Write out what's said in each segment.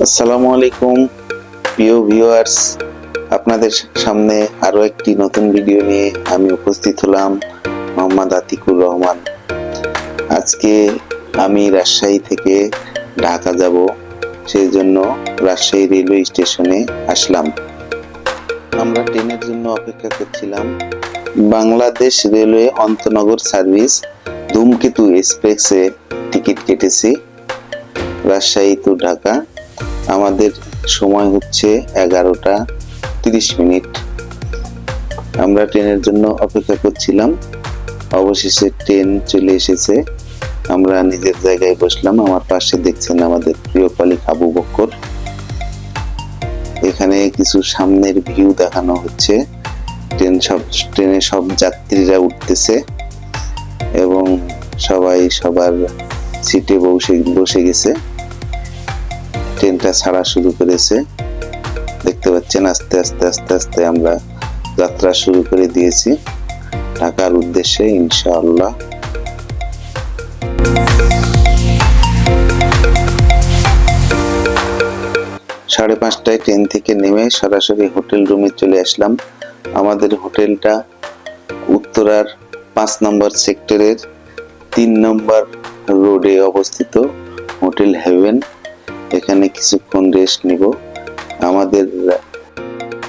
আসসালামু আলাইকুম প্রিয় ভিউয়ার্স, আপনাদের সামনে আরো একটি নতুন ভিডিও নিয়ে আমি উপস্থিত হলাম। মোহাম্মদ আতিকুর রহমান। আজকে আমি রাজশাহী থেকে ঢাকা যাব, সেই জন্য রাজশাহী রেলওয়ে স্টেশনে আসলাম। আমরা ট্রেনের জন্য অপেক্ষা করছিলাম। বাংলাদেশ রেলওয়ে অন্তনগর সার্ভিস ধূমকেতু এক্সপ্রেসে টিকিট কেটেছি রাজশাহী টু ঢাকা। আমাদের সময় হচ্ছে 11টা 30 মিনিট। আমরা ট্রেনের জন্য অপেক্ষা করছিলাম, অবশেষে ট্রেন চলে এসেছে। আমরা নিজের জায়গায় বসলাম। আমার পাশে দেখছেন আমাদের প্রিয় কলিগ আবু বকর। এখানে কিছু সামনের ভিউ দেখানো হচ্ছে। ট্রেনে সব যাত্রীরা উঠতেছে এবং সবাই সবার সিটে বসে গেছে। ট্রেনটা ছাড়া শুরু করেছে, দেখতে পাচ্ছেন। আস্তে আস্তে আস্তে আস্তে আমরা যাত্রা শুরু করে দিয়েছি ঢাকার উদ্দেশ্যে, ইনশাআল্লাহ। সাড়ে 5টায় ট্রেন থেকে নেমে সরাসরি হোটেল রুমে চলে আসলাম। আমাদের হোটেলটা উত্তরার 5 নম্বর সেক্টরের 3 নম্বর রোডে অবস্থিত, হোটেল হেভেন। এখানে কিছুক্ষণ রেস্ট নিব। আমাদের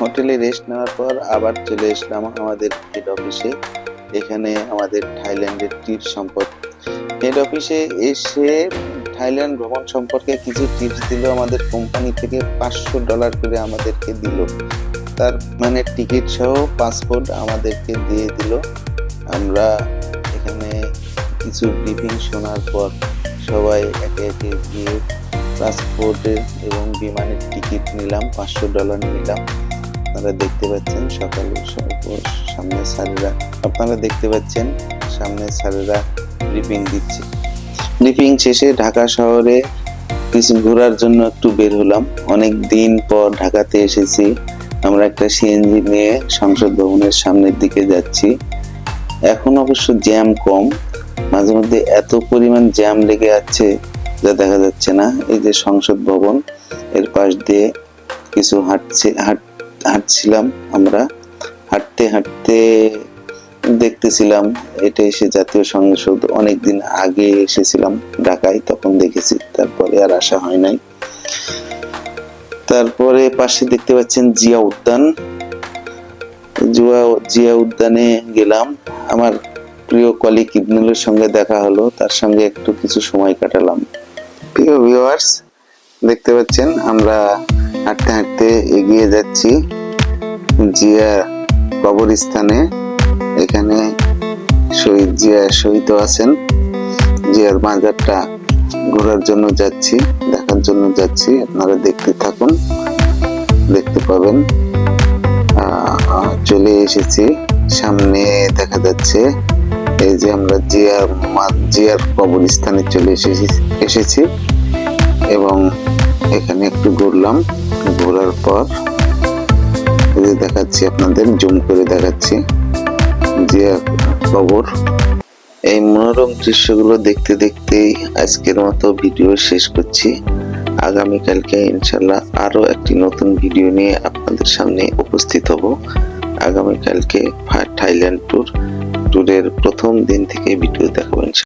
হোটেলে রেস্ট নেওয়ার পর আবার চলে আসলাম আমাদের হেড অফিসে। এখানে আমাদের থাইল্যান্ডের হেড অফিসে এসে থাইল্যান্ড ভ্রমণ সম্পর্কে কিছু টিপস দিল। আমাদের কোম্পানি থেকে $500 করে আমাদেরকে দিল, তার মানে টিকিট সহ পাসপোর্ট আমাদেরকে দিয়ে দিল। আমরা এখানে কিছু ব্রিফিং শোনার পর সবাই একে একে গিয়ে পাসপোর্টের এবং বিমানের টিকিট নিলাম, $500 নিলাম। আপনারা দেখতে পাচ্ছেন সামনে স্যারেরা ব্রিফিং দিচ্ছে। ব্রিফিং শেষে ঢাকা শহরে কিছু ঘোরার জন্য একটু বের হলাম। অনেক দিন পর ঢাকাতে এসেছি। আমরা একটা সিএনজি নিয়ে সংসদ ভবনের সামনের দিকে যাচ্ছি। এখন অবশ্য জ্যাম কম, মাঝে মধ্যে এত পরিমাণ জ্যাম লেগে আছে যা দেখা যাচ্ছে না। এই যে সংসদ ভবন, এর পাশ দিয়ে কিছু হাঁটছিলাম আমরা। হাঁটতে হাঁটতে দেখতেছিলাম এটা এসে জাতীয় সংসদ। অনেকদিন আগে এসেছিলাম ঢাকায়, তখন দেখেছি, তারপরে আর আসা হয় নাই। তারপরে পাশে দেখতে পাচ্ছেন জিয়া উদ্যান। জিয়া উদ্যানে গেলাম। আমার প্রিয় কলিগ ইবনুলের সঙ্গে দেখা হলো, তার সঙ্গে একটু কিছু সময় কাটালাম। প্রিয় ভিউয়ার্স, দেখতে পাচ্ছেন আমরা হাঁটতে হাঁটতে এগিয়ে যাচ্ছি জিয়া কবরস্থানে। এখানে শহীদ আছেন। জিয়ার মাজারটা ঘোরার জন্য যাচ্ছি, দেখার জন্য যাচ্ছি। আপনারা দেখতে থাকুন, দেখতে পাবেন। চলে এসেছি, সামনে দেখা যাচ্ছে এই যে আমরা জিয়ার কবরস্থানে চলে এসেছি এবং এখানে একটু ঘুরলাম। ঘোরার পর দেখাচ্ছি, আপনাদের জুম করে দেখাচ্ছি জিয়ার কবর। এই মনোরম দৃশ্যগুলো দেখতে দেখতেই আজকের মতো ভিডিও শেষ করছি। আগামীকালকে ইনশাল্লাহ আরো একটি নতুন ভিডিও নিয়ে আপনাদের সামনে উপস্থিত হব। আগামীকালকে থাইল্যান্ড ট্যুরের প্রথম দিন থেকে ভিডিও দেখাবো।